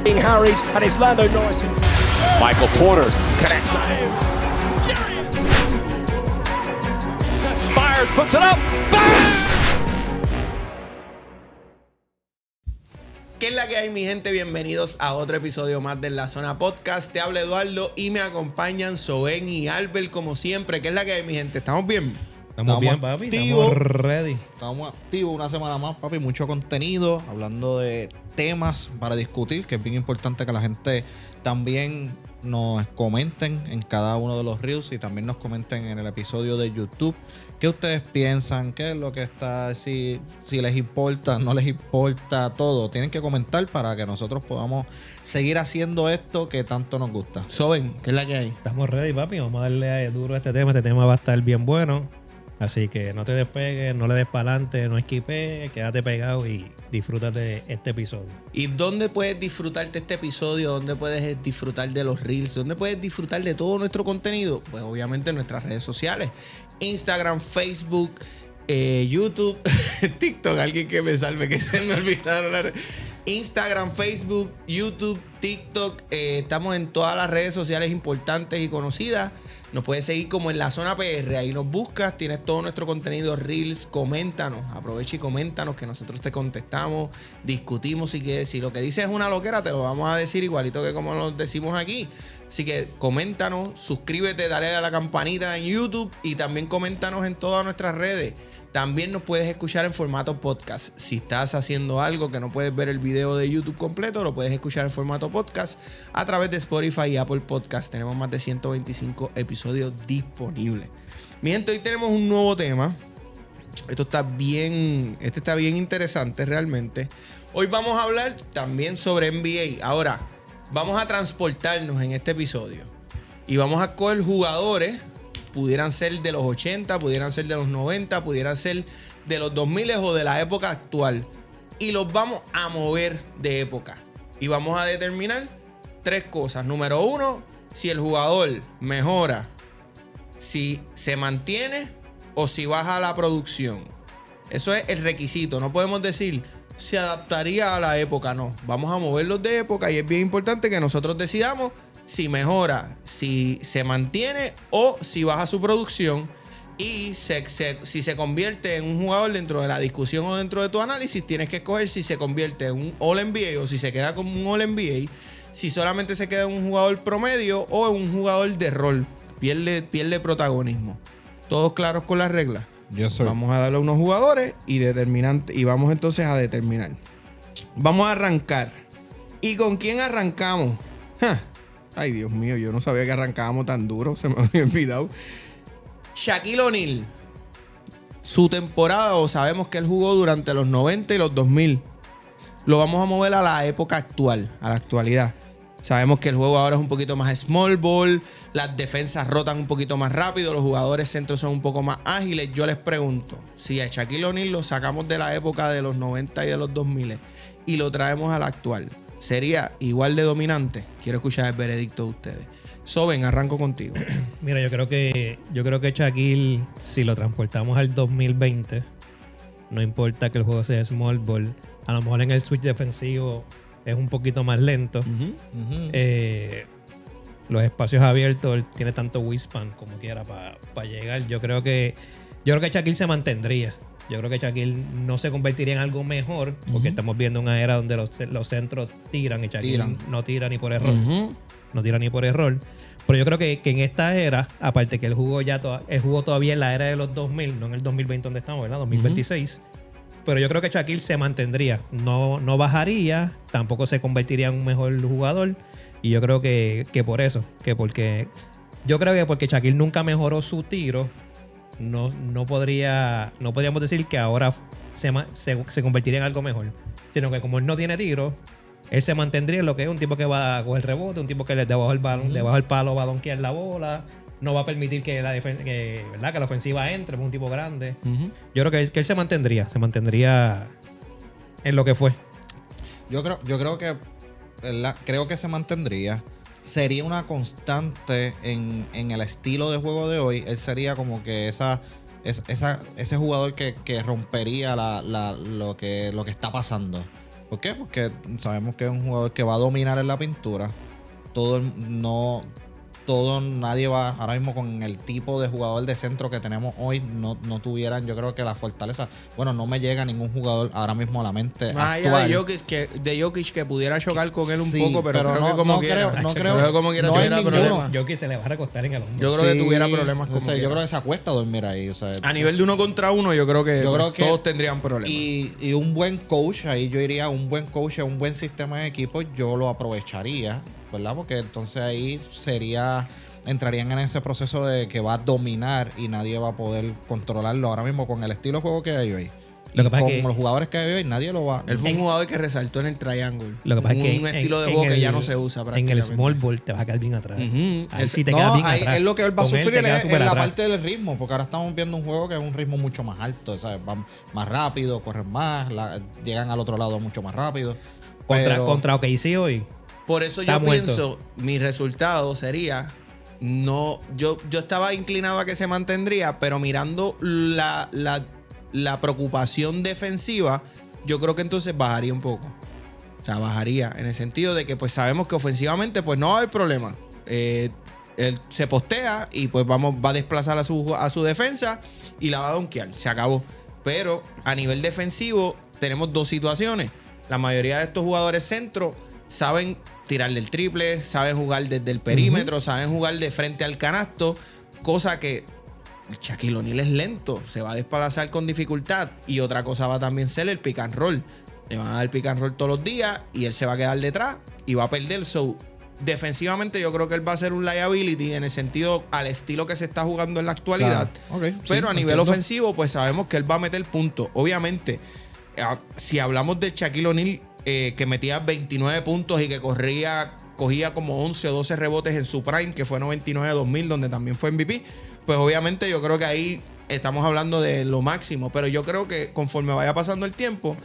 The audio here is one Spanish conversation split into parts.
being harried, and it's Lando Norris. Michael Porter connects. Spires puts it up. Bang! ¿Qué es la que hay, mi gente? Bienvenidos a otro episodio más de La Zona Podcast. Te habla Eduardo y me acompañan Soben y Albert como siempre. ¿Qué es la que hay, mi gente? ¿Estamos bien? Estamos bien, papi. Activos. Estamos ready. Estamos activos una semana más, papi. Mucho contenido, hablando de temas para discutir, que es bien importante que la gente también nos comenten en cada uno de los reels y también nos comenten en el episodio de YouTube. ¿Qué ustedes piensan? ¿Qué es lo que está? Si les importa, no les importa, todo. Tienen que comentar para que nosotros podamos seguir haciendo esto que tanto nos gusta. Soben, ¿qué es la que hay? Estamos ready, papi. Vamos a darle duro a este tema. Este tema va a estar bien bueno. Así que no te despegues, no le des para adelante, no esquipees, quédate pegado y disfrútate de este episodio. ¿Y dónde puedes disfrutarte este episodio? ¿Dónde puedes disfrutar de los reels? ¿Dónde puedes disfrutar de todo nuestro contenido? Pues obviamente en nuestras redes sociales. Instagram, Facebook, YouTube, TikTok. Alguien que me salve, que se me olvidaron las redes. Instagram, Facebook, YouTube, TikTok. Estamos en todas las redes sociales importantes y conocidas. Nos puedes seguir como en La Zona PR. Ahí nos buscas, tienes todo nuestro contenido, reels. Coméntanos, aprovecha y coméntanos que nosotros te contestamos, discutimos. Si lo que dices es una loquera, te lo vamos a decir igualito que como lo decimos aquí. Así que coméntanos, suscríbete, dale a la campanita en YouTube y también coméntanos en todas nuestras redes. También nos puedes escuchar en formato podcast. Si estás haciendo algo que no puedes ver el video de YouTube completo, lo puedes escuchar en formato podcast a través de Spotify y Apple Podcast. Tenemos más de 125 episodios disponibles. Mi gente, hoy tenemos un nuevo tema. Este está bien interesante realmente. Hoy vamos a hablar también sobre NBA. Ahora, vamos a transportarnos en este episodio y vamos a coger jugadores. Pudieran ser de los 80, pudieran ser de los 90, pudieran ser de los 2000 o de la época actual. Y los vamos a mover de época. Y vamos a determinar tres cosas. Número uno, si el jugador mejora, si se mantiene o si baja la producción. Eso es el requisito. No podemos decir se adaptaría a la época. No, vamos a moverlos de época y es bien importante que nosotros decidamos si mejora, si se mantiene o si baja su producción y si se convierte en un jugador dentro de la discusión o dentro de tu análisis. Tienes que escoger si se convierte en un All-NBA o si se queda como un All-NBA, si solamente se queda en un jugador promedio o en un jugador de rol. Pierde protagonismo. ¿Todos claros con las reglas? Yes, sir. Vamos a darle a unos jugadores y vamos entonces a determinar. Vamos a arrancar. ¿Y con quién arrancamos? Ay, Dios mío, yo no sabía que arrancábamos tan duro. Se me había olvidado. Shaquille O'Neal. Su temporada, o sabemos que él jugó durante los 90 y los 2000. Lo vamos a mover a la época actual, a la actualidad. Sabemos que el juego ahora es un poquito más small ball. Las defensas rotan un poquito más rápido. Los jugadores centros son un poco más ágiles. Yo les pregunto, si a Shaquille O'Neal lo sacamos de la época de los 90 y de los 2000 y lo traemos a la actual, ¿sería igual de dominante? Quiero escuchar el veredicto de ustedes. Soben, arranco contigo. Mira, yo creo que Shaquille, si lo transportamos al 2020, no importa que el juego sea small ball, a lo mejor en el switch defensivo es un poquito más lento. Los espacios abiertos, él tiene tanto wingspan como quiera para llegar. Yo creo que Shaquille se mantendría. Yo creo que Shaquille no se convertiría en algo mejor, porque estamos viendo una era donde los centros tiran y Shaquille no tira ni por error. No tira ni por error. Pero yo creo que en esta era, aparte que él jugó todavía en la era de los 2000, no en el 2020 donde estamos, ¿verdad? 2026. Pero yo creo que Shaquille se mantendría. No bajaría, tampoco se convertiría en un mejor jugador. Y yo creo que por eso, porque Shaquille nunca mejoró su tiro, no podríamos decir que ahora se convertiría en algo mejor. Sino que como él no tiene tiro, él se mantendría en lo que es un tipo que va a coger rebote, un tipo que debajo del balón, debajo del palo va a donkear la bola. No va a permitir que la ofensiva entre, es un tipo grande. Yo creo que él se mantendría en lo que fue. Yo creo que creo que se mantendría. Sería una constante en el estilo de juego de hoy. Él sería como que ese jugador que rompería lo que está pasando. ¿Por qué? Porque sabemos que es un jugador que va a dominar en la pintura. Nadie va, ahora mismo con el tipo de jugador de centro que tenemos hoy, no tuvieran, yo creo que la fortaleza. Bueno, no me llega ningún jugador ahora mismo a la mente Más actual. allá de Jokic que pudiera chocar con él un Sí, poco, pero creo que como quiera. no Creo creo que como quiera no hay tuviera ninguno. problemas. Jokic se le va a recostar en el hombro. Yo creo que Sí, tuviera problemas como o sea, yo quiera. creo que se acuesta a dormir ahí. O sea, A nivel de 1 contra 1, yo creo que todos que tendrían problemas. Y un buen coach, ahí yo iría, un buen coach, un buen sistema de equipo, yo lo aprovecharía, ¿verdad? Porque entonces ahí entrarían en ese proceso de que va a dominar y nadie va a poder controlarlo ahora mismo con el estilo de juego que hay hoy. Lo Y que pasa con es que- los jugadores que hay hoy, nadie lo va. Él fue un jugador que resaltó en el triangle. Lo que pasa es que un estilo de juego que ya no se usa en prácticamente. el small ball te vas a quedar bien atrás. Ujú. Ahí Es- sí te quedas bien ahí atrás. es lo que él va a Con sufrir te quedas en súper la atrás. parte del ritmo, porque ahora estamos viendo un juego que es un ritmo mucho más alto, ¿sabes? Van más rápido, corren más, llegan al otro lado mucho más rápido. Contra OKC hoy. Por eso Está yo muerto. pienso, mi resultado sería, no, yo estaba inclinado a que se mantendría, pero mirando la preocupación defensiva, yo creo que entonces bajaría un poco. O sea, bajaría en el sentido de que pues sabemos que ofensivamente pues no va a haber problema. Él se postea y pues va a desplazar a su defensa y la va a donkear. Se acabó. Pero a nivel defensivo tenemos dos situaciones. La mayoría de estos jugadores centro saben tirarle el triple, saben jugar desde el perímetro, saben jugar de frente al canasto, cosa que Shaquille O'Neal es lento, se va a desplazar con dificultad. Y otra cosa va a también ser el pick and roll. Le van a dar pick and roll todos los días y él se va a quedar detrás y va a perder. So, defensivamente yo creo que él va a ser un liability en el sentido al estilo que se está jugando en la actualidad. Claro. Ok, Pero sí, a nivel entiendo. ofensivo, pues sabemos que él va a meter puntos. Obviamente, si hablamos de Shaquille O'Neal, que metía 29 puntos y que cogía como 11 o 12 rebotes en su prime, que fue 99-2000, donde también fue MVP, pues obviamente yo creo que ahí estamos hablando de lo máximo. Pero yo creo que conforme vaya pasando el tiempo,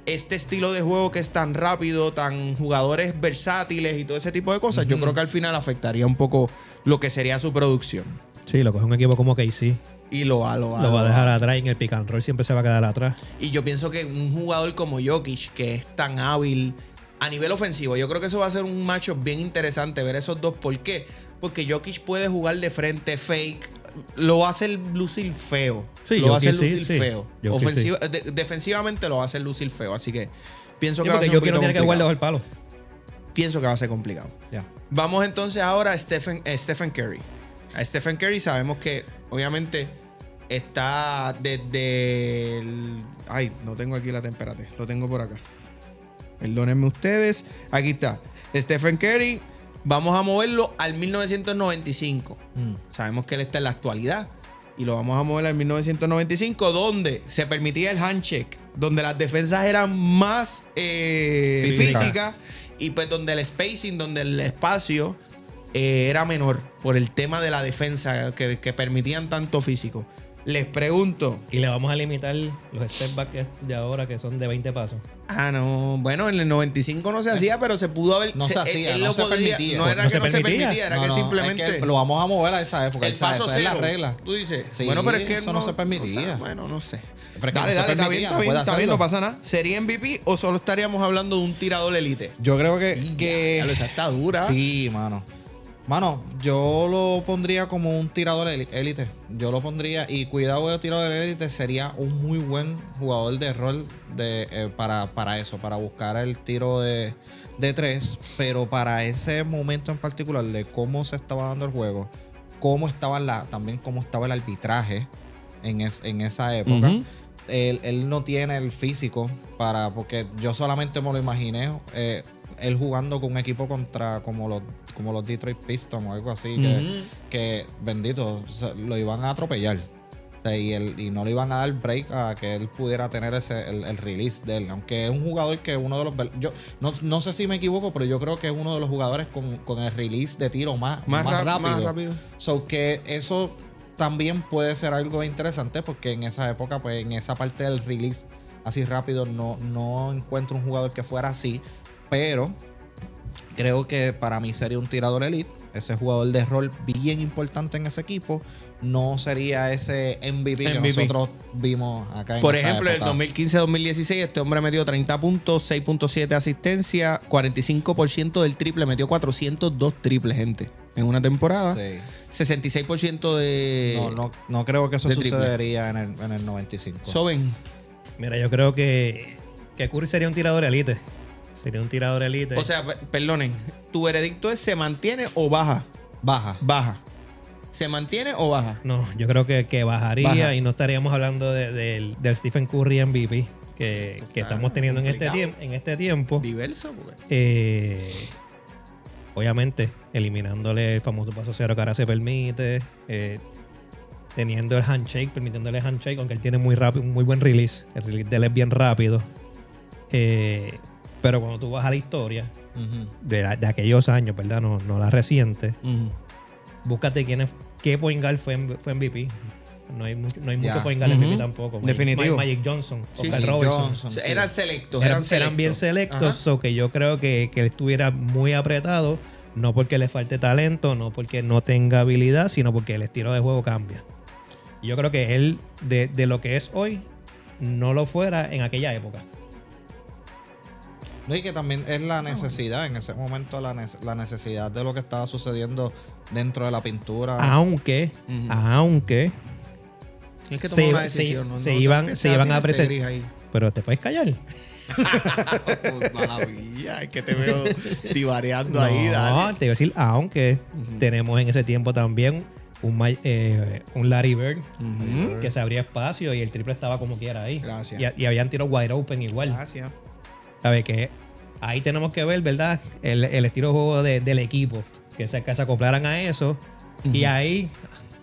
este estilo de juego que es tan rápido, tan jugadores versátiles y todo ese tipo de cosas, yo creo que al final afectaría un poco lo que sería su producción. Sí, lo coge un equipo como OKC. Y lo va Lo va a dejar atrás y en el pick and roll siempre se va a quedar atrás. Y yo pienso que un jugador como Jokic, que es tan hábil a nivel ofensivo, yo creo que eso va a ser un matchup bien interesante ver esos dos. ¿Por qué? Porque Jokic puede jugar de frente, fake, lo va a hacer lucir feo. Sí, lo va a hacer Jokic sí, lucir sí. feo. Jokic Defensivamente lo va a hacer lucir feo. Así que pienso Sí, que va a porque ser un Jokic no poquito tiene que jugar complicado. debajo del palo. Pienso que va a ser complicado. Ya. Vamos entonces ahora a Stephen Curry. A Stephen Curry sabemos que obviamente está desde el... Ay, no tengo aquí la temperatura. Lo tengo por acá. Perdónenme ustedes. Aquí está. Stephen Curry. Vamos a moverlo al 1995. Sabemos que él está en la actualidad. Y lo vamos a mover al 1995, donde se permitía el handshake, donde las defensas eran más físicas y pues donde el spacing, donde el espacio era menor por el tema de la defensa que permitían tanto físico. Les pregunto. Y le vamos a limitar los step back de ahora que son de 20 pasos. Ah, no. Bueno, en el 95 no se hacía, pero se pudo haber. No se hacía, él no lo se podría- permitía. No era No que se no se permitía. permitía, era No, que no, simplemente. es que lo vamos a mover a esa época. El paso esa es la cero. regla. Tú dices. Sí, bueno, pero es que eso no se permitía. o sea, bueno, no sé. Pero es que Dale, no se dale, está bien, permitía, está no bien, puede está bien, hacerlo. no pasa nada. ¿Sería MVP o solo estaríamos hablando de un tirador elite? Yo creo que Esa está dura. sí, mano. Mano, yo lo pondría como un tirador élite. Yo lo pondría, y cuidado de tirador élite, sería un muy buen jugador de rol para eso, para buscar el tiro de tres. Pero para ese momento en particular de cómo se estaba dando el juego, cómo estaba también cómo estaba el arbitraje en esa época. Ujú. Él no tiene el físico porque yo solamente me lo imaginé él jugando con un equipo contra como los Detroit Pistons o algo así, que bendito, o sea, lo iban a atropellar. O sea, y no le iban a dar break a que él pudiera tener el release de él. Aunque es un jugador que uno de los... Yo no sé si me equivoco, pero yo creo que es uno de los jugadores con el release de tiro más rápido. Más rápido. So que eso también puede ser algo interesante, porque en esa época, pues en esa parte del release así rápido, no encuentro un jugador que fuera así. Pero Creo que para mí sería un tirador elite. Ese jugador de rol bien importante en ese equipo. No sería ese MVP que nosotros vimos acá en Por esta ejemplo, en el época. 2015-2016 este hombre metió 30 puntos, 6.7 asistencia, 45% del triple, metió 402 triples, gente, en una temporada. Sí. 66% de... No creo que eso de triple. sucedería en el 95. Soben. Mira, yo creo que Curry sería un tirador elite. Sería un tirador elite. O sea, perdonen, ¿tu veredicto es se mantiene o baja? Baja. Baja. ¿Se mantiene o baja? No, yo creo que bajaría Baja. y no estaríamos hablando del Stephen Curry MVP que estamos teniendo en este tiempo. Diverso, porque... Obviamente, eliminándole el famoso paso cero que ahora se permite, teniendo el handshake, permitiéndole el handshake, aunque él tiene muy rápido, muy buen release. El release de él es bien rápido. Pero cuando tú vas a la historia Ujú. de aquellos años, ¿verdad? No la reciente. Búscate qué point guard fue MVP. No hay mucho point guard MVP tampoco. Definitivo. Magic Johnson, Sí, Oscar Magic Robertson. Johnson. O sea, Sí. eran selectos, Eran bien selectos, Ajá. so que yo creo que él estuviera muy apretado, no porque le falte talento, no porque no tenga habilidad, sino porque el estilo de juego cambia. Y yo creo que él, de lo que es hoy, no lo fuera en aquella época. No, y que también es la necesidad, en ese momento la necesidad de lo que estaba sucediendo dentro de la pintura. Aunque Tienes que tomar se- una decisión. se iban a presentar. presentar. pero te puedes callar. Maravilla, es que te veo divareando No, ahí, dale. te iba a decir, aunque tenemos en ese tiempo también un Larry Bird que se abría espacio y el triple estaba como quiera ahí. Gracias. Y habían tiros wide open igual. Gracias. ¿Sabes? Que ahí tenemos que ver, ¿verdad? El estilo de juego del equipo. Que se acoplaran a eso. Y ahí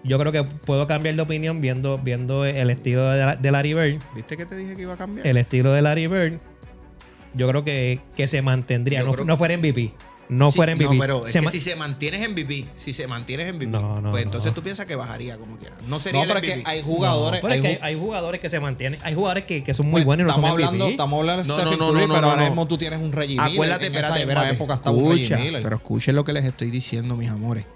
yo creo que puedo cambiar de opinión viendo el estilo de Larry Bird. ¿Viste que te dije que iba a cambiar? El estilo de Larry Bird, yo creo que se mantendría. Yo creo No fuera MVP. No Sí, fuera MVP. No, pero es Se que ma- si se mantienes MVP, No, no, pues entonces no. tú piensas que bajaría como quieras. No sería No, pero el es que MVP. hay jugadores. No, pero es que hay hay jugadores que se mantienen. Hay jugadores que son muy buenos y no estamos son MVP. hablando, estamos hablando de No, Stephen no, Curry, no, pero no, ahora no. mismo tú tienes un Reggie Miller. Acuérdate, en esa espérate. misma época estaba un Reggie Miller. Pero escuchen lo que les estoy diciendo, mis amores.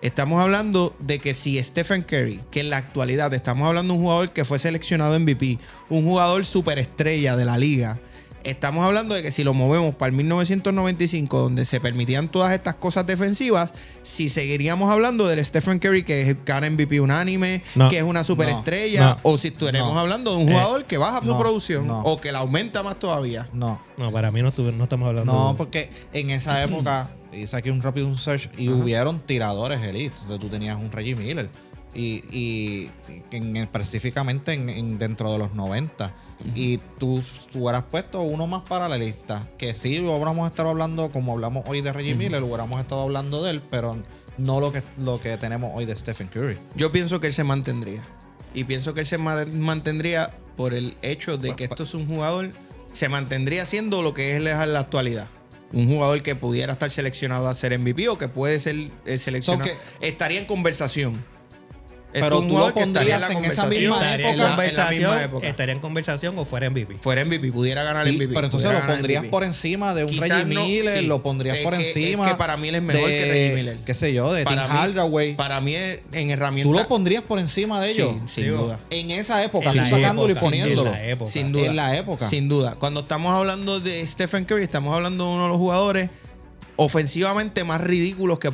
Estamos hablando de que si Stephen Curry, que en la actualidad estamos hablando de un jugador que fue seleccionado MVP, un jugador superestrella de la liga, estamos hablando de que si lo movemos para el 1995, donde se permitían todas estas cosas defensivas, si seguiríamos hablando del Stephen Curry que gana MVP unánime, No. que es una superestrella, No. o si estaremos No. hablando de un jugador que baja su No. producción, No. o que la aumenta más todavía. No. No, para mí no estamos hablando. No, porque en esa época hice aquí un rápido un search y hubieron tiradores elite. Entonces tú tenías un Reggie Miller. Y específicamente dentro de los 90. Y tú hubieras puesto uno más para la lista. Que sí, lo hubiéramos estado hablando, como hablamos hoy de Reggie Miller, hubiéramos estado hablando de él, pero no lo que tenemos hoy de Stephen Curry. Yo pienso que él se mantendría. Y pienso que él se mantendría por el hecho de que esto es un jugador, se mantendría siendo lo que es en la actualidad. Un jugador que pudiera estar seleccionado a ser MVP o que puede ser seleccionado. So estaría en conversación. Pero Esto es un tú jugador lo que estaría pondrías en esa conversación. misma estaría en época, conversación, estaría en conversación o fuera MVP. Fuera MVP, pudiera ganar Sí, MVP. pero entonces pudiera lo ganar pondrías MVP. por encima de un Quizás Reggie no, Miller, sí. lo pondrías por encima. Es que para mí él es mejor que Reggie Miller. Qué sé yo, de Tim Hardaway. Para mí en herramientas. Tú lo pondrías por encima de ellos. Sí, sin Digo, duda. En esa época, En tú la sacándolo y época, poniéndolo. en la época. Sin duda. En la época. Sin duda. Cuando estamos hablando de Stephen Curry, estamos hablando de uno de los jugadores ofensivamente más ridículos que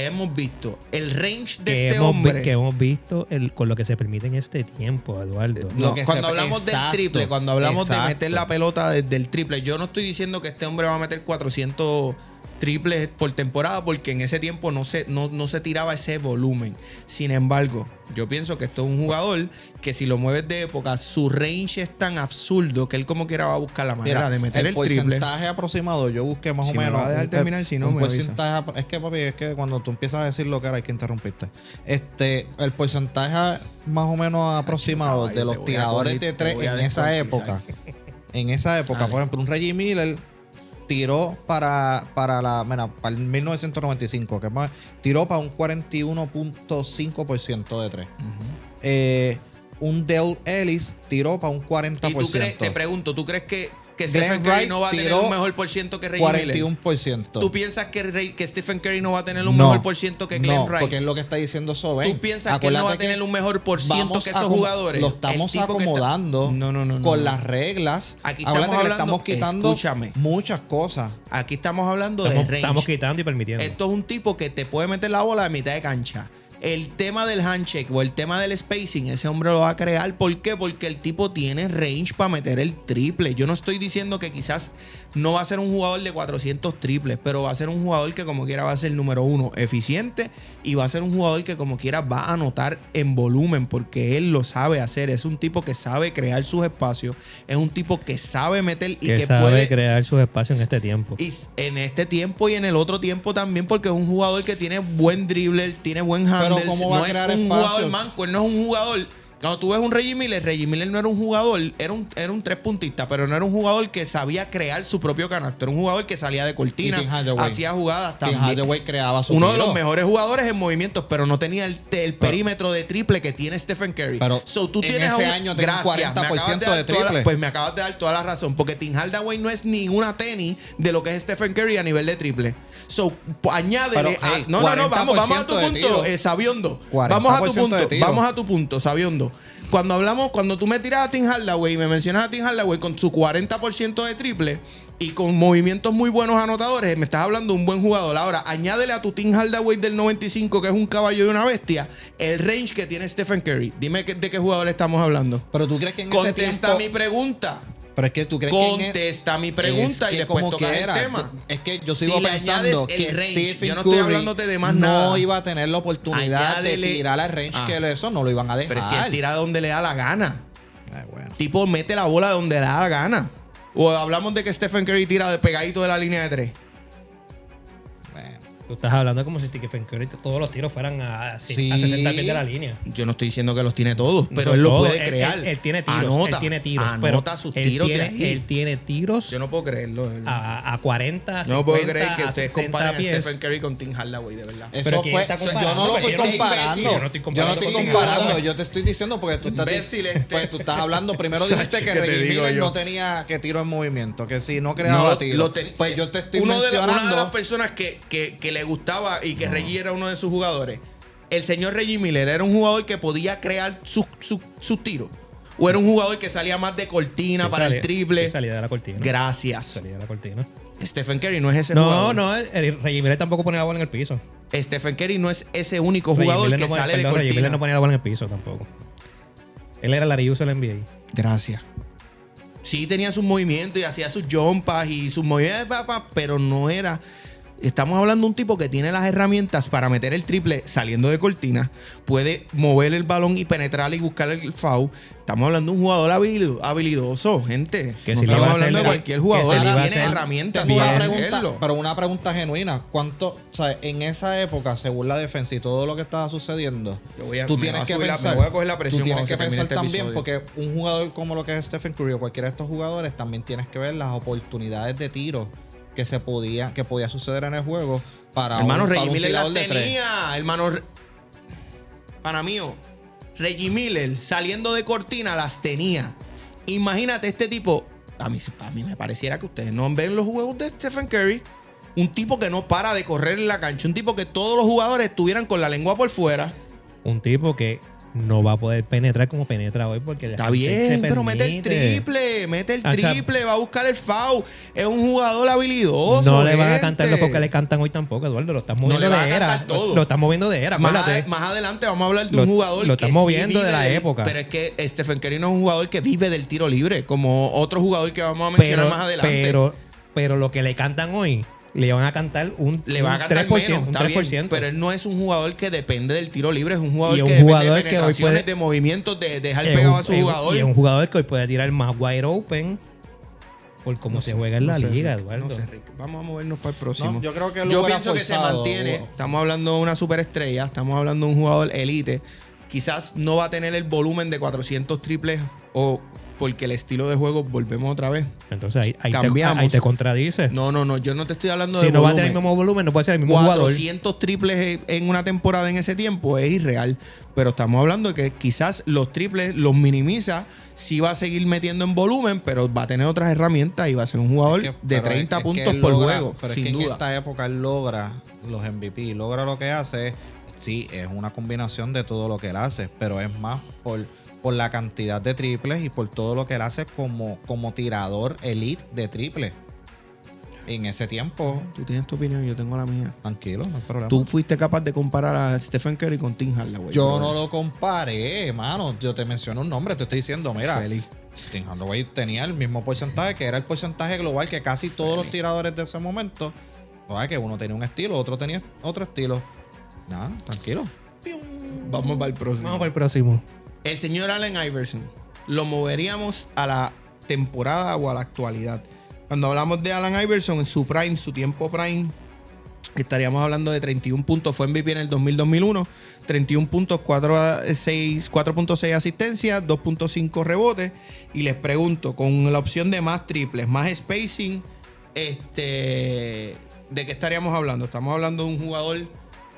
hemos visto. El range de este hombre. Que hemos visto con lo que se permite en este tiempo, Eduardo. No, Lo que cuando se- hablamos del exacto, triple, cuando hablamos de exacto. meter la pelota desde el triple, yo no estoy diciendo que este hombre va a meter 400 triples por temporada porque en ese tiempo no se tiraba ese volumen. Sin embargo, yo pienso que esto es un jugador que si lo mueves de época, su range es tan absurdo que él como quiera va a buscar la manera Mira, de meter el triple. porcentaje aproximado, yo busqué más Si o me menos. vas a dejar terminar, si no, un me avisa. porcentaje. Es que, papi, es que cuando tú empiezas a decir lo que era, hay que interrumpirte. El porcentaje más o menos aproximado caballo, de los te voy a tiradores correr, de te tres voy a en esa descuartizar. época. En esa época, Dale. por ejemplo, un Reggie Miller tiró para el 1995, que más, tiró para un 41.5% de tres. Un Dale Ellis tiró para un 40%. Y tú crees, te pregunto, ¿tú crees que que Glenn Stephen Curry Rice no va a tener tiró un mejor por ciento que Reggie Miller. 41%. ¿Tú piensas que Stephen Curry no va a tener un mejor por ciento que Glenn Rice? Porque es lo que está diciendo Soben. ¿Tú piensas que él no va a tener un mejor por ciento que esos jugadores? Lo estamos El tipo que acomodando no. con las reglas. Aquí estamos Acuérdate que le hablando- estamos quitando escúchame. muchas cosas. Aquí estamos hablando de range. Estamos quitando y permitiendo. Esto es un tipo que te puede meter la bola a mitad de cancha. El tema del handshake o el tema del spacing, ese hombre lo va a crear. ¿Por qué? Porque el tipo tiene range para meter el triple. Yo no estoy diciendo que quizás no va a ser un jugador de 400 triples, pero va a ser un jugador que como quiera va a ser número uno, eficiente, y va a ser un jugador que como quiera va a anotar en volumen porque él lo sabe hacer. Es un tipo que sabe crear sus espacios. Es un tipo que sabe meter y que sabe puede crear sus espacios en este tiempo. y en este tiempo y en el otro tiempo también, porque es un jugador que tiene buen dribble, tiene buen handle. ¿cómo va no a crear es un espacios? jugador manco, él no es un jugador. Cuando tú ves un Reggie Miller no era un jugador, era un tres puntista, pero no era un jugador que sabía crear su propio canasto. Era un jugador que salía de cortina, Y Tim Hardaway. hacía jugadas Tim también. Hardaway creaba su Uno de tiro. los mejores jugadores en movimientos, pero no tenía el perímetro de triple que tiene Stephen Curry. Pero Tú en tienes ese a año tenía un Gracias, 40% me acabas de dar toda triple. pues me acabas de dar toda la razón, porque Tim Hardaway no es ni una tenis de lo que es Stephen Curry a nivel de triple. Añádele Pero, a... hey, No, vamos a tu 40% de punto, tiro. Sabiondo. 40% Vamos a de tu tiro. punto, Sabiondo. Cuando tú me tiras a Tim Hardaway y me mencionas a Tim Hardaway con su 40% de triple y con movimientos muy buenos anotadores, me estás hablando de un buen jugador. Ahora, añádele a tu Tim Hardaway del 95, que es un caballo y una bestia, el range que tiene Stephen Curry. Dime de qué jugador estamos hablando. Pero tú crees que en ese Contesta tiempo... mi pregunta. Pero es que tú crees que Contesta mi pregunta y después tocas el tema. Es que yo sigo Si le pensando añades que el range, Stephen yo no estoy Curry hablándote de más no nada. iba a tener la oportunidad Añádele- de tirar al range que eso no lo iban a dejar. Pero si él tira donde le da la gana. Ay, bueno. Tipo, mete la bola donde le da la gana. O hablamos de que Stephen Curry tira de pegadito de la línea de 3. Bueno. Tú estás hablando como si Stephen Curry todos los tiros fueran a Sí. 60 pies de la línea. Yo no estoy diciendo que los tiene todos, pero No él lo todos. puede crear. Él tiene tiros. Anota, Él tiene tiros. Anota pero sus él tiros tiene, de ahí. Él tiene tiros Yo no puedo creerlo, de verdad. a 40, a 50, No puedo creer que a ustedes 60 comparen a pies. Stephen Curry con Tim Hardaway, de verdad. Eso Pero ¿quién fue. está Yo no comparando? lo estoy Pero yo no estoy comparando. imbécil, yo no estoy comparando Yo no con estoy Tim comparando. Hardaway. Yo te estoy diciendo porque tú estás. Imbécil Pues tú estás hablando. Primero dijiste que ¿Qué te Reggie digo Miller yo? no tenía que tiro en movimiento. Que si no creaba No, tiro. Pues yo te estoy mencionando. Una de las personas que le gustaba y que Reggie era uno de sus jugadores, el señor Reggie Miller, ¿era un jugador que podía crear sus tiros? ¿O era un jugador que salía más de cortina Sí, para el triple? sí, salía de la cortina. Gracias. Salía de la cortina. Stephen Curry no es ese No, jugador. no, Reggie Miller tampoco pone la bola en el piso. Stephen Curry no es ese único Reggie jugador Miller que no pone- sale perdón, de Reggie Miller cortina. no ponía la bola en el piso tampoco. Él era Larry Uso del NBA. Gracias. Sí tenía sus movimientos y hacía sus jumpas y sus movimientos, pero no era... Estamos hablando de un tipo que tiene las herramientas para meter el triple saliendo de cortina. Puede mover el balón y penetrar y buscar el foul. Estamos hablando de un jugador habilidoso, gente. Que no si le estamos iba a hablando de hacer- cualquier que jugador. se le iba a Tiene hacer herramientas Tengo para una bien. pregunta, hacerlo. pero una pregunta genuina. ¿Cuánto, sabes, en esa época, según la defensa y todo lo que estaba sucediendo, Yo voy a- tú me tienes va a que subir la- pensar, me voy a coger la presión tú tienes cuando que se termine pensar este también, episodio. porque un jugador como lo que es Stephen Curry o cualquiera de estos jugadores, también tienes que ver las oportunidades de tiro que podía suceder en el juego para Hermano, para Reggie Miller las tirador de tres. tenía. Hermano, para mí, Reggie Miller saliendo de cortina las tenía. Imagínate este tipo. A mí me pareciera que ustedes no ven los juegos de Stephen Curry. Un tipo que no para de correr en la cancha. Un tipo que todos los jugadores estuvieran con la lengua por fuera. Un tipo que no va a poder penetrar como penetra hoy porque Está bien, pero mete el triple, va a buscar el foul. Es un jugador habilidoso. No le van a gente. cantar lo que le cantan hoy tampoco, Eduardo. Lo estás moviendo le van a de era. cantar todo. Lo estás moviendo de era, acuérdate. Más adelante vamos a hablar de Lo- un jugador lo estás que moviendo sí de la vive época. Pero es que Stephen Curry no es un jugador que vive del tiro libre, como otro jugador que vamos a mencionar más adelante. Pero lo que le cantan hoy, le van a cantar le va a un cantar 3%, menos, un está 3%. bien, pero él no es un jugador que depende del tiro libre, es un jugador Y un que depende jugador de que hoy penetraciones, puede- de movimientos, de dejar Es pegado un- a su es- jugador. Y es un jugador que hoy puede tirar más wide open por cómo se juega en la No sé, liga, Rick, Eduardo. no sé, Rick. Vamos a movernos para el próximo. No, yo creo que Yo lo pienso que se forzado, mantiene. Hugo. Estamos hablando de una superestrella, estamos hablando de un jugador elite. Quizás no va a tener el volumen de 400 triples o porque el estilo de juego, volvemos otra vez. Entonces Cambiamos. ahí te contradices. No, yo no te estoy hablando Si de no va a volumen. tener el mismo volumen, no puede ser el mismo jugador. 400 triples en una temporada en ese tiempo es irreal. Pero estamos hablando de que quizás los triples los minimiza. Sí va a seguir metiendo en volumen, pero va a tener otras herramientas y va a ser un jugador de 30 puntos él por logra- juego, Pero sin es que en duda. esta época él logra los MVP, logra lo que hace. Sí, es una combinación de todo lo que él hace, pero es más por la cantidad de triples y por todo lo que él hace como tirador elite de triples. En ese tiempo, Tú tienes tu opinión, yo tengo la mía. tranquilo, no hay problema. Tú fuiste capaz de comparar a Stephen Curry con Tim Hardaway. Yo no lo comparé, mano. Yo te menciono un nombre, te estoy diciendo, mira, Feliz. Tim Hardaway tenía el mismo porcentaje, que era el porcentaje global que casi todos los tiradores de ese momento. O sea, que uno tenía un estilo, otro tenía otro estilo. Nada, tranquilo. Vamos para el próximo. Vamos para el próximo. El señor Allen Iverson, ¿lo moveríamos a la temporada o a la actualidad? Cuando hablamos de Allen Iverson, en su prime, su tiempo prime, estaríamos hablando de 31 puntos. Fue MVP en el 2000-2001. 31 puntos, 4.6 asistencias, 2.5 rebotes. Y les pregunto, con la opción de más triples, más spacing, ¿de qué estaríamos hablando? Estamos hablando de un jugador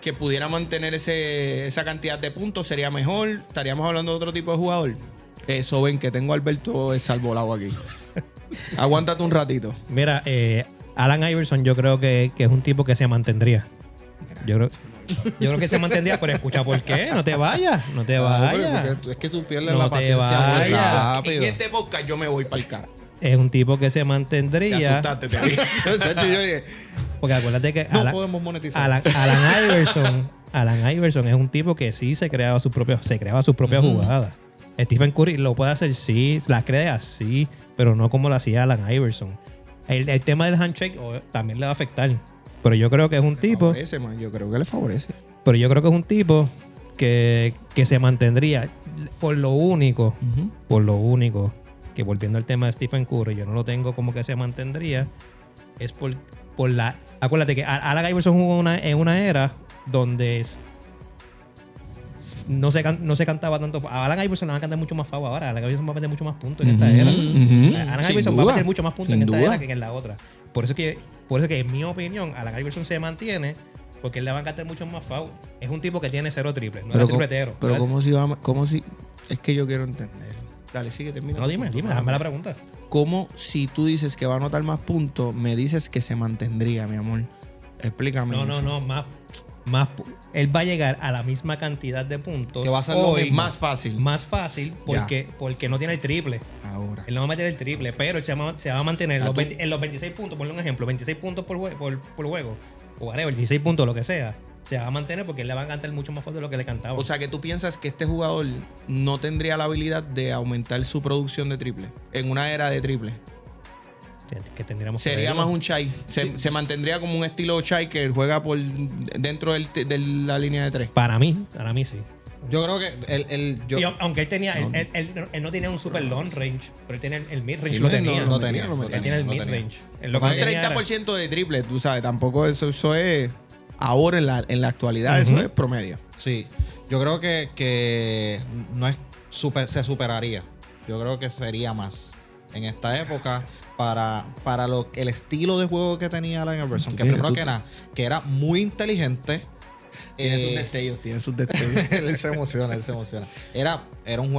que pudiera mantener esa cantidad de puntos, sería mejor. Estaríamos hablando de otro tipo de jugador. Eso ven que tengo a Alberto salvolado aquí. Aguántate un ratito. Mira, Alan Iverson yo creo que es un tipo que se mantendría. Yo creo que se mantendría, pero escucha por qué. No te vayas, no te vayas. Porque es que tú pierdes No la te paciencia muy vayas. rápido. En este podcast yo me voy para el cara. Es un tipo que se Te mantendría. asustaste, te vi. Yo dije, Porque acuérdate que no podemos monetizar. Alan Iverson es un tipo que sí se creaba sus propias jugadas. Stephen Curry lo puede hacer, sí, las crea, sí, pero no como lo hacía Alan Iverson. El tema del handshake también le va a afectar. Pero yo creo que es un tipo. Favorece, man. Yo creo que le favorece. Pero yo creo que es un tipo que se mantendría. Por lo único, que volviendo al tema de Stephen Curry, yo no lo tengo como que se mantendría. Es por la. Acuérdate que Allen Iverson jugó en una era donde no se cantaba tanto. A Allen Iverson le van a cantar mucho más favor ahora. Allen Iverson va a meter mucho más puntos en esta era. Allen Sin Iverson va a duda. meter mucho más puntos Sin en esta duda. era que en la otra. Por eso que en mi opinión, Allen Iverson se mantiene porque él le va a cantar mucho más foul. Es un tipo que tiene 0 triples, no era tripletero. Pero ¿cómo si es que yo quiero entender? Dale, sigue, termina. No, dime, dame la pregunta. ¿Cómo si tú dices que va a anotar más puntos, me dices que se mantendría, mi amor? Explícame. No, más. Él va a llegar a la misma cantidad de puntos. Que va a ser lo hoy, mismo. Más fácil. Más fácil porque no tiene el triple. Ahora. Él no va a meter el triple, pero él se va a mantener O sea, en los 26 puntos. Ponle un ejemplo, 26 puntos por juego. O whatever, 16 puntos, lo que sea. Se va a mantener porque él le va a cantar mucho más fuerte de lo que le cantaba. O sea, que tú piensas que este jugador no tendría la habilidad de aumentar su producción de triple en una era de triple. que tendríamos que Sería verlo. más un Chai. Se mantendría como un estilo Chai que juega por dentro de la línea de tres. Para mí sí. Yo creo que Y aunque él tenía, él no tenía un super long range, pero él tenía el mid range, Sí, lo tenía. lo tenía. Él tiene el mid range. Lo Con que tenía era- 30% de triple, tú sabes, tampoco eso es ahora en la actualidad, eso es promedio. sí. Yo creo que no es se superaría. Yo creo que sería más en esta época para el estilo de juego que tenía Allen Iverson. Que primero que nada, que era muy inteligente. Tiene sus destellos. Él se emociona. Era un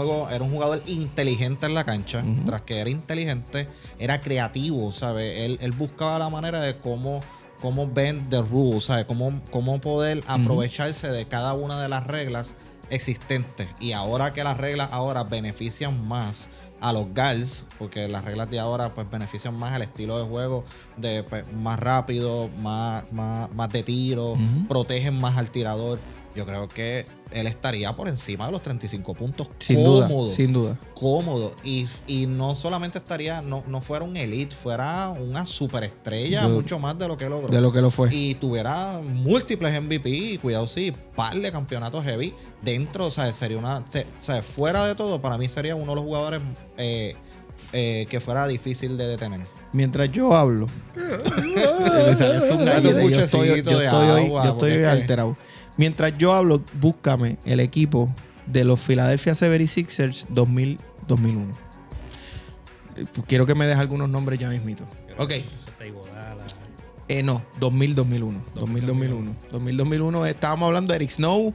jugador inteligente en la cancha. Tras que era inteligente, era creativo, ¿sabes? Él buscaba la manera de cómo bend the rules, ¿sabes? Cómo poder aprovecharse de cada una de las reglas existentes. Y ahora que las reglas ahora benefician más a los guards, porque las reglas de ahora pues benefician más el estilo de juego de pues, más rápido, más de tiro, protegen más al tirador. Yo creo que él estaría por encima de los 35 puntos Sin duda. cómodo. Y no solamente estaría, no fuera un elite, fuera una superestrella, mucho más de lo que logró. De lo que lo fue. Y tuviera múltiples MVP, y cuidado, sí, par de campeonatos heavy dentro, o sea, sería fuera de todo, para mí sería uno de los jugadores que fuera difícil de detener. Mientras yo hablo, me salió hasta un Date un gallete, yo estoy buchecito de hoy agua, porque es que- alterado. Mientras yo hablo, búscame el equipo de los Philadelphia 76ers 2000-2001. Quiero que me dejes algunos nombres ya mismito. Ok. Eso está Iguodala. No, 2000-2001. 2000-2001 estábamos hablando de Eric Snow.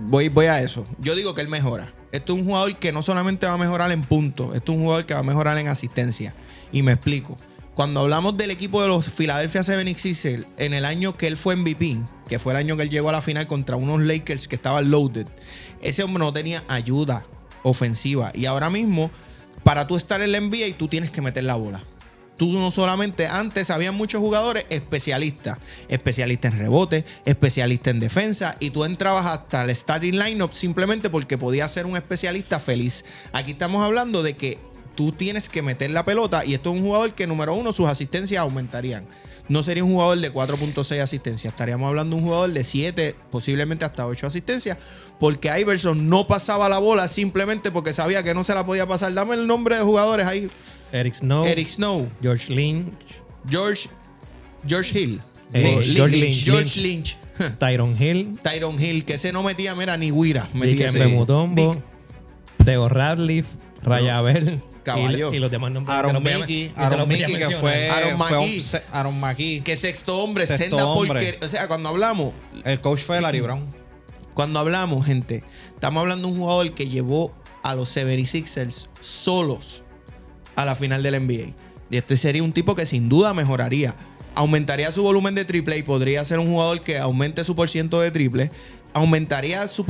Voy a eso. Yo digo que él mejora. Esto es un jugador que no solamente va a mejorar en puntos, esto es un jugador que va a mejorar en asistencia. Y me explico. Cuando hablamos del equipo de los Philadelphia 76ers, en el año que él fue MVP, que fue el año que él llegó a la final contra unos Lakers que estaban loaded, ese hombre no tenía ayuda ofensiva. Y ahora mismo, para tú estar en la NBA, tú tienes que meter la bola. Tú no solamente, antes había muchos jugadores especialistas en rebote, especialistas en defensa, y tú entrabas hasta el starting lineup simplemente porque podías ser un especialista feliz. Aquí estamos hablando de que tú tienes que meter la pelota, y esto es un jugador que, número uno, sus asistencias aumentarían. No sería un jugador de 4.6 asistencias, estaríamos hablando de un jugador de 7, posiblemente hasta 8 asistencias, porque Iverson no pasaba la bola simplemente porque sabía que no se la podía pasar. Dame el nombre de jugadores ahí. Eric Snow. George Hill. George Lynch. Tyron Hill. Que ese no metía, mira, ni Guira. Dikembe Mutombo. Theo Radcliffe. Raya Bell. Caballo. Y los demás nombres. Aaron Mickey, que fue Aaron McKee. Que sexto hombre, Sexto senda hombre. porque, o sea, cuando hablamos, El coach fue Larry Brown. Cuando hablamos, gente, estamos hablando de un jugador que llevó a los 76ers solos a la final del NBA. Y este sería un tipo que sin duda mejoraría. Aumentaría su volumen de triple y podría ser un jugador que aumente su % de triple. Aumentaría su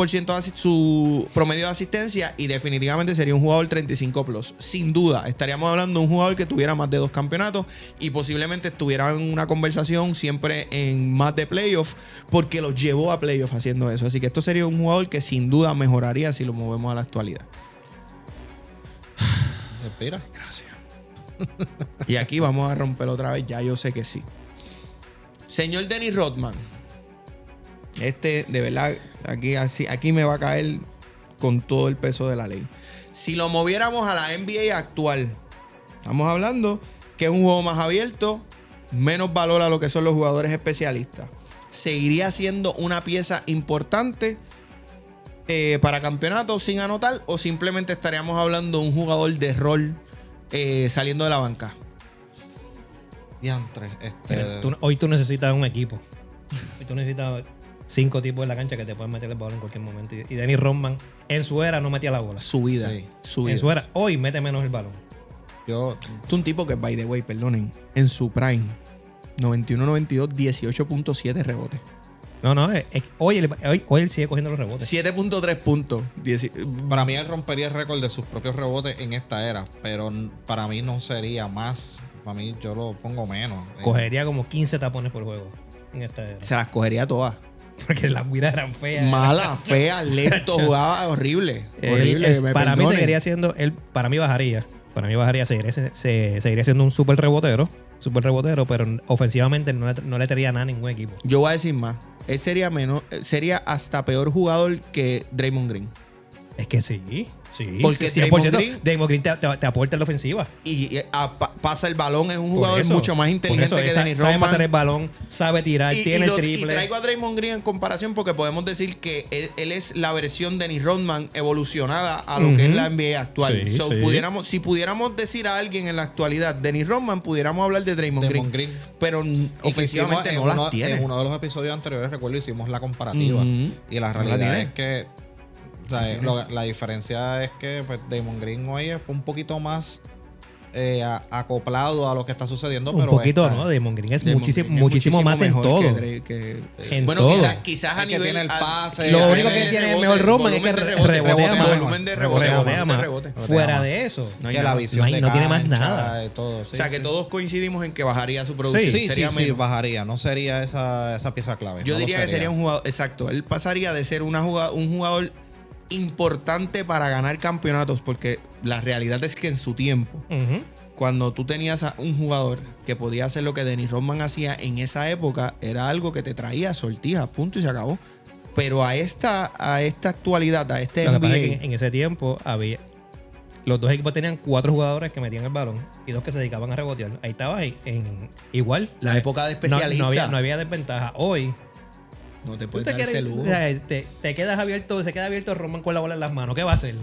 su promedio de asistencia y definitivamente sería un jugador 35+. Sin duda, estaríamos hablando de un jugador que tuviera más de 2 campeonatos y posiblemente estuviera en una conversación siempre en más de playoff, porque los llevó a playoff haciendo eso. Así que esto sería un jugador que sin duda mejoraría si lo movemos a la actualidad. Respira. Gracias. Y aquí vamos a romper otra vez. Ya yo sé que sí. Señor Dennis Rodman. De verdad, aquí me va a caer con todo el peso de la ley. Si lo moviéramos a la NBA actual, estamos hablando que es un juego más abierto, menos valor a lo que son los jugadores especialistas. Seguiría siendo una pieza importante para campeonatos sin anotar, o simplemente estaríamos hablando de un jugador de rol saliendo de la banca. Diantre, Hoy tú necesitas un equipo. Hoy tú necesitas 5 tipos en la cancha que te pueden meter el balón en cualquier momento. Y Dennis Rodman en su era no metía la bola. Su vida. Sí. En su era. Hoy mete menos el balón. Es un tipo que, by the way, perdonen, en su prime, 91-92, 18.7 rebotes. No, hoy él sigue cogiendo los rebotes. 7.3 puntos. Para mí él rompería el récord de sus propios rebotes en esta era, pero para mí no sería más. Para mí yo lo pongo menos. Cogería como 15 tapones por juego en esta era. Se las cogería todas. Porque las miras eran feas. Mala, fea, lento, jugaba horrible. Horrible. Para mí seguiría siendo, para mí bajaría, seguiría siendo un súper rebotero, pero ofensivamente no le traería nada a ningún equipo. Yo voy a decir más. Él sería hasta peor jugador que Draymond Green. Es que sí. Porque 100%. Draymond Green te aporta en la ofensiva. Y pasa el balón. Es un jugador mucho más inteligente que Dennis Rodman. Sabe pasar el balón, sabe tirar, tiene el triple. Y traigo a Draymond Green en comparación porque podemos decir que él es la versión de Dennis Rodman evolucionada a lo que es la NBA actual. Si pudiéramos decir a alguien en la actualidad Dennis Rodman, pudiéramos hablar de Draymond Green. Pero ofensivamente no las tiene. En uno de los episodios anteriores, recuerdo, hicimos la comparativa. Y la realidad es que la diferencia es que pues, Draymond Green hoy es un poquito más acoplado a lo que está sucediendo. Un poquito, ¿no? Draymond Green es muchísimo más en todo. Bueno, todo. Quizás a nivel... tiene el pase. Lo único que tiene el mejor Rodman es que rebotea más. Volumen de rebote. Fuera de eso, la visión no tiene más nada. Todo, o sea, que todos coincidimos en que bajaría su producción. Sí, bajaría. No sería esa pieza clave. Yo diría que sería un jugador... Exacto. Él pasaría de ser un jugador importante para ganar campeonatos, porque la realidad es que en su tiempo, cuando tú tenías a un jugador que podía hacer lo que Dennis Rodman hacía en esa época, era algo que te traía sortijas, punto y se acabó. Pero a esta actualidad, a este NBA, en ese tiempo los dos equipos tenían 4 jugadores que metían el balón y 2 que se dedicaban a rebotear. Ahí estaba igual la época de especialistas. No había desventaja. Hoy No te ¿Tú puedes te dar ese quieres- lujo. o sea, te quedas abierto, se queda abierto Roman con la bola en las manos. ¿Qué va a hacer?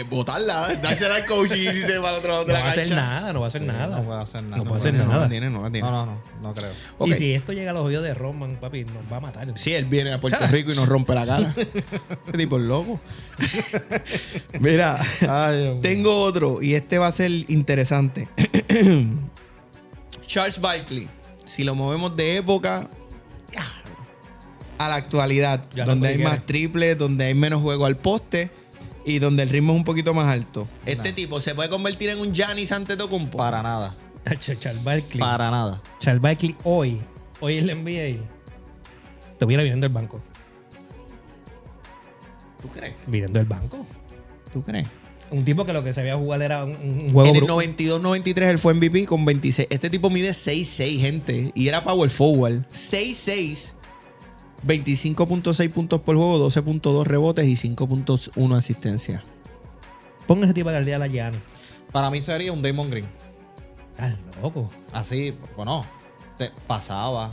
Botarla, dársela al coach y se va al otro lado de No la va a hacer cancha. nada, no va a hacer nada. No puede hacer nada. No puede hacer No nada. la tiene, no la tiene. No creo. Ok. Y si esto llega a los oídos de Roman, papi, nos va a matar. Sí, él viene a Puerto Rico y nos rompe la cara. Este tipo es loco. Mira, tengo otro y este va a ser interesante. Charles Barkley. Si lo movemos de época a la actualidad, Ya donde no hay quiere. más triples, donde hay menos juego al poste y donde el ritmo es un poquito más alto. Este tipo se puede convertir en un Giannis Antetokounmpo. Para nada. Charles Barkley. Para nada. Charles Barkley hoy en la NBA, estuviera viniendo del banco. ¿Tú crees? Viniendo del banco. ¿Tú crees? Un tipo que lo que sabía jugar era un juego En el bru- 92-93 él fue MVP con 26. Este tipo mide 6'6", gente. Y era power forward. 6'6". 25.6 puntos por juego, 12.2 rebotes y 5.1 asistencia. Pon ese tipo de aldea a la llana. Para mí sería un Damon Green. Estás loco. Así, bueno, te pasaba.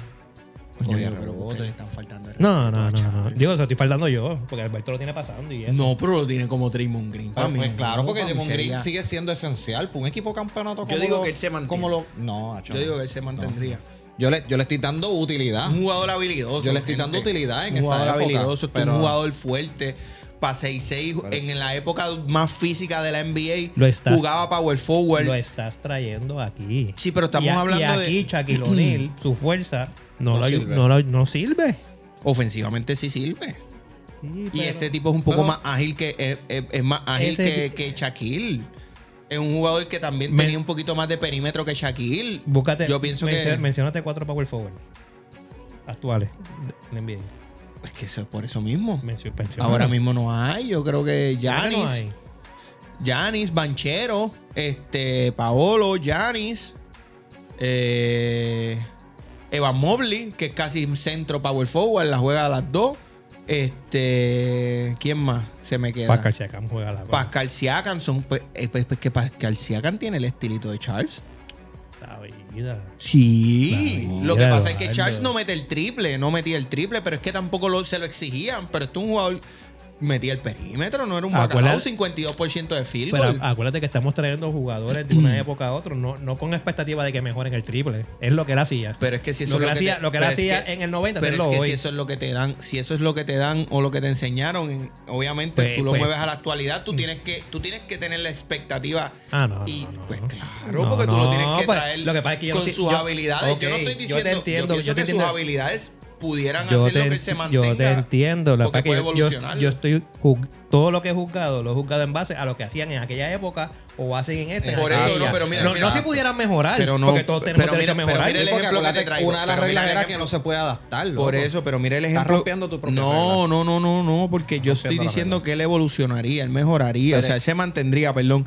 Cogía rebotes. están faltando el No. respeto a Charles. Digo, eso estoy faltando yo, porque Alberto lo tiene pasando y eso. No, pero lo tiene como Draymond Green. Pues, Pa' mí, claro, no, porque pa' mí Damon Green sería- sigue siendo esencial para un equipo campeonato. Yo digo que él se mantiene. No, acho, Yo digo no. que él se mantendría. Yo le estoy dando utilidad. Un jugador habilidoso. Yo le estoy dando gente. utilidad en un esta jugador época, habilidoso, pero- un jugador fuerte. Para 6'6", en la época más física de la NBA, Lo estás- jugaba power forward. Lo estás trayendo aquí. Sí, pero estamos Y hablando y aquí de... Shaquille O'Neal, su fuerza, No no sirve. sirve. Ofensivamente sí sirve. Sí, Y pero- este tipo es un poco pero- más ágil es más ágil Ese- que Shaquille. Es un jugador que también Me- tenía un poquito más de perímetro que Shaquille. Búscate, Yo pienso que... Menciónate 4 power forward actuales de NBA. Es que eso es por eso mismo. Menciona. Ahora mismo no hay. Yo creo que ¿Por qué no Giannis, hay? Giannis, Banchero, Paolo, Giannis, Evan Mobley, que es casi centro power forward, la juega a las dos. ¿Quién más se me queda? Pascal Siakam juega la Pascal Siakam son pues que Pascal Siakam tiene el estilito de Charles. La vida. Sí, La lo que vida, pasa es que Eduardo. Charles no mete el triple, no metía el triple, pero es que tampoco se lo exigían. Pero esto es un jugador metía el perímetro, no era un bacalao, Acuérdate- 52% de field Pero goal. acuérdate que estamos trayendo jugadores de una época a otra, no con expectativa de que mejoren el triple. Es lo que él hacía. Pero es que si eso lo que es él hacía, lo que él pero es hacía que- en el 90, pero hacerlo es que hoy. si eso es lo que te dan, si eso es lo que te dan o lo que te enseñaron, obviamente Pues- tú lo pues- mueves a la actualidad, tú tienes que tener la expectativa. Ah, no, Y no, no, pues no. claro, No, porque tú lo tienes que pues, traer lo que pasa es que yo con no ti- sus yo- habilidades. Yo no ok, estoy yo diciendo, te entiendo, yo pienso yo te que sus entiendo. habilidades pudieran Yo hacer te, lo que él se mantenga. yo te entiendo. Lo que porque pasa es puede que yo evolucionar. estoy todo lo que he juzgado, lo he juzgado en base a lo que hacían en aquella época o hacen en esta. en Por eso, aquella. no, pero mira, no, mira, no si pudieran mejorar, pero no, porque todos tenemos pero derecho a mira, pero mejorar. mira el Porque ejemplo que te acuérdate, traigo, una de las pero reglas mira el era que ejemplo. no se puede adaptar. loco. Por eso, pero mira el ejemplo. Estás rompiendo tu propia No, porque yo estoy rompiendo la diciendo regla. que él evolucionaría, él mejoraría, Pero o sea, él se mantendría, perdón.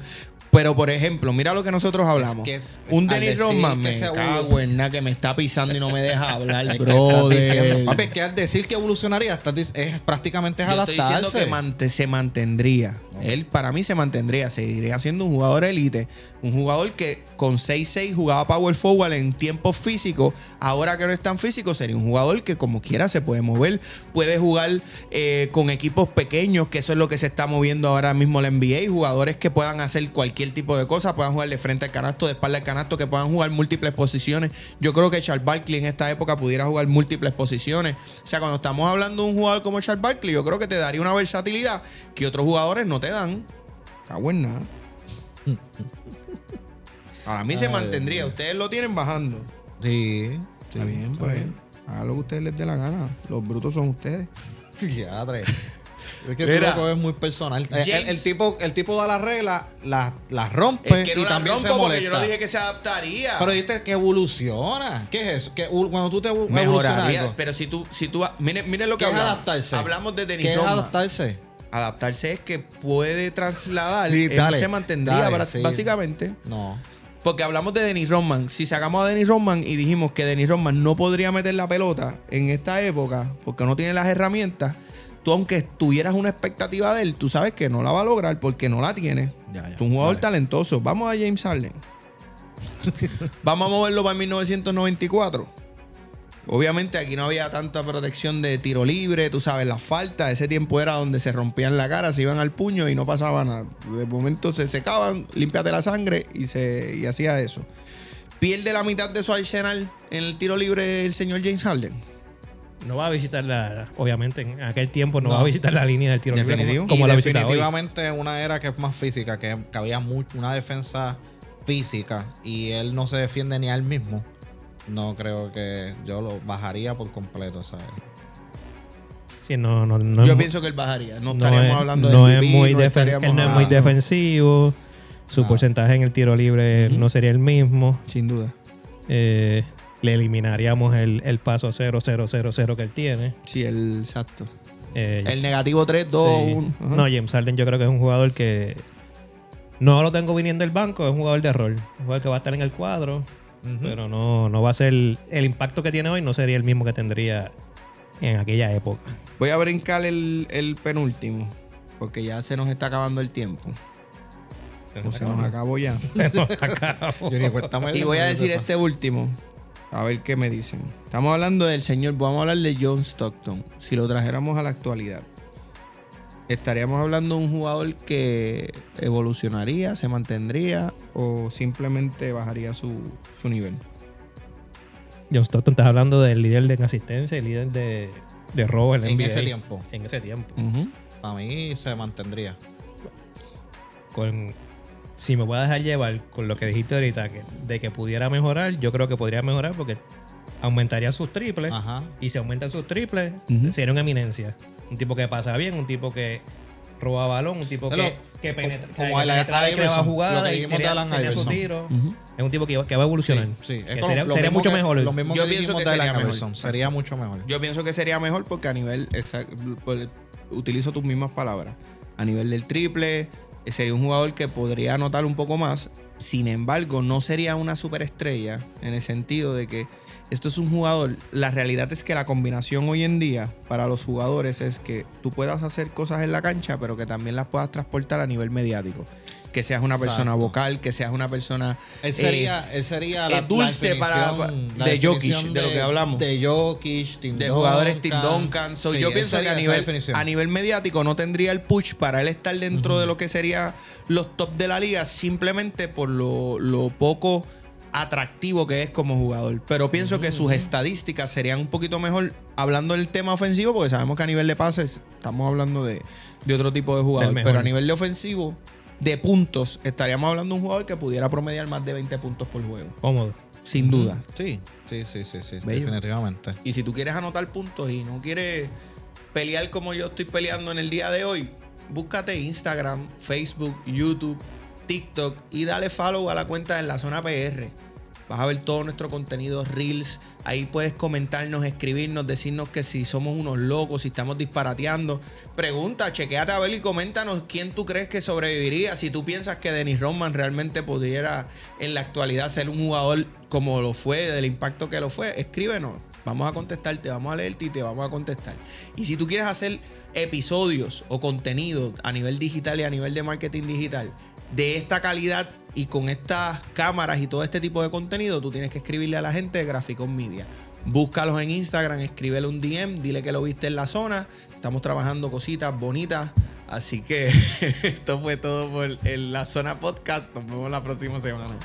Pero, por ejemplo, mira lo que nosotros hablamos. que Un al Dennis decir Rodman, que me se cago en nada, que me está pisando y no me deja hablar, Estás brother. diciendo, papi, es que al decir que evolucionaría, es prácticamente Yo estoy adaptarse. diciendo que se mantendría. Él, para mí, se mantendría. Seguiría siendo un jugador élite. Un jugador que con 6'6 jugaba power forward en tiempos físicos. Ahora que no es tan físico, sería un jugador que como quiera se puede mover. Puede jugar con equipos pequeños, que eso es lo que se está moviendo ahora mismo la NBA. Jugadores que puedan hacer cualquier tipo de cosa. Puedan jugar de frente al canasto, de espalda al canasto, que puedan jugar múltiples posiciones. Yo creo que Charles Barkley en esta época pudiera jugar múltiples posiciones. O sea, cuando estamos hablando de un jugador como Charles Barkley, yo creo que te daría una versatilidad que otros jugadores no te dan. Cago en nada. Para mí se mantendría. Ustedes lo tienen bajando. Sí. Está bien, pues. Hagan lo que ustedes les dé la gana. Los brutos son ustedes. Diadre. Es que Mira, tú loco es muy personal. James- El tipo da las reglas, las rompe Es que no y la también se rompo porque molesta. yo no dije que se adaptaría. Pero dijiste que evoluciona. ¿Qué es eso? Que cuando tú te evolucionas mejoraría. algo, Pero si tú mire lo que ¿qué es hablamos. adaptarse? Hablamos de Dennis ¿Qué es Rodman. adaptarse? Adaptarse es que puede trasladar. Sí, él dale, se mantendría dale, sí. básicamente. No. Porque hablamos de Dennis Rodman. Si sacamos a Dennis Rodman y dijimos que Dennis Rodman no podría meter la pelota en esta época porque no tiene las herramientas, tú aunque tuvieras una expectativa de él, tú sabes que no la va a lograr porque no la tiene. Ya, Es un jugador dale. talentoso. Vamos a James Harden. Vamos a moverlo para 1994. Obviamente aquí no había tanta protección de tiro libre, tú sabes, las faltas. Ese tiempo era donde se rompían la cara, se iban al puño y no pasaba nada. De momento se secaban, límpiate la sangre y hacía eso. Pierde la mitad de su arsenal en el tiro libre el señor James Harden. No va a visitar obviamente en aquel tiempo no va a visitar la línea del tiro libre Definitivo. como y la visita hoy. definitivamente una era que es más física, que había una defensa física y él no se defiende ni a él mismo. No creo que yo lo bajaría por completo, ¿sabes? Sí, no Yo es pienso que él bajaría. No estaríamos hablando de no MVP, es muy no estaríamos él no es muy hablando- defensivo. Su No. porcentaje en el tiro libre no sería el mismo. Sin duda. Le eliminaríamos el paso 0-0-0-0 que él tiene. Sí, exacto. Eh, El negativo 3, 2, sí. 1. No, James Harden yo creo que es un jugador que no lo tengo viniendo del banco, es un jugador de rol. Un jugador que va a estar en el cuadro, pero no va a ser el impacto que tiene hoy, no sería el mismo que tendría en aquella época. Voy a brincar el penúltimo, porque ya se nos está acabando el tiempo. O se nos acabó ya. Johnny, cuéntame. Y voy a decir este último. A ver qué me dicen. Estamos hablando del señor, vamos a hablar de John Stockton. Si lo trajéramos a la actualidad, estaríamos hablando de un jugador que evolucionaría, se mantendría o simplemente bajaría su nivel. John Stockton, estás hablando del líder de asistencia, el líder de robo En NBA. ese tiempo. En ese tiempo. A mí se mantendría. Si me voy a dejar llevar con lo que dijiste ahorita, de que pudiera mejorar, yo creo que podría mejorar porque aumentaría sus triples. Ajá. Y si aumentan sus triples, sería una eminencia. Un tipo que pasa bien, un tipo que roba balón, un tipo que penetra, como que penetra, que va a lo jugada que y dijimos de Allen tenía su Iverson. tiro. Es un tipo que va a evolucionar. Sí, Que es como sería lo mismo mucho que- mejor. Lo mismo Yo que pienso dijimos que de sería Allen mejor. Iverson. Sería mucho mejor. Yo pienso que sería mejor porque a nivel, pues, utilizo tus mismas palabras, a nivel del triple, sería un jugador que podría anotar un poco más. Sin embargo, no sería una superestrella en el sentido de que esto es un jugador. La realidad es que la combinación hoy en día para los jugadores es que tú puedas hacer cosas en la cancha, pero que también las puedas transportar a nivel mediático. Que seas una persona Exacto. vocal, que seas una persona Él sería la dulce la de Jokic, definición de lo que hablamos. De Jokic, Tim de Duncan. jugadores Tim Duncan. So, Sí, yo él pienso que sería a esa nivel, definición. a nivel mediático no tendría el push para él estar dentro de lo que sería los top de la liga, simplemente por lo poco atractivo que es como jugador. Pero pienso que sus estadísticas serían un poquito mejor hablando del tema ofensivo, porque sabemos que a nivel de pases estamos hablando de otro tipo de jugador. Del mejor. Pero a nivel de ofensivo, de puntos, estaríamos hablando de un jugador que pudiera promediar más de 20 puntos por juego. Cómodo. Sin duda. Sí. Bello. Definitivamente. Y si tú quieres anotar puntos y no quieres pelear como yo estoy peleando en el día de hoy, búscate Instagram, Facebook, YouTube, TikTok y dale follow a la cuenta de La Zona PR. Vas a ver todo nuestro contenido, Reels. Ahí puedes comentarnos, escribirnos, decirnos que si somos unos locos, si estamos disparateando. Pregunta, chequéate a ver y coméntanos quién tú crees que sobreviviría. Si tú piensas que Dennis Rodman realmente pudiera en la actualidad ser un jugador como lo fue, del impacto que lo fue, escríbenos. Vamos a contestarte, vamos a leerte y te vamos a contestar. Y si tú quieres hacer episodios o contenido a nivel digital y a nivel de marketing digital de esta calidad y con estas cámaras y todo este tipo de contenido, tú tienes que escribirle a la gente de Graficon Media. Búscalos en Instagram, escríbele un DM, dile que lo viste en La Zona. Estamos trabajando cositas bonitas. Así que esto fue todo por el La Zona Podcast. Nos vemos la próxima semana.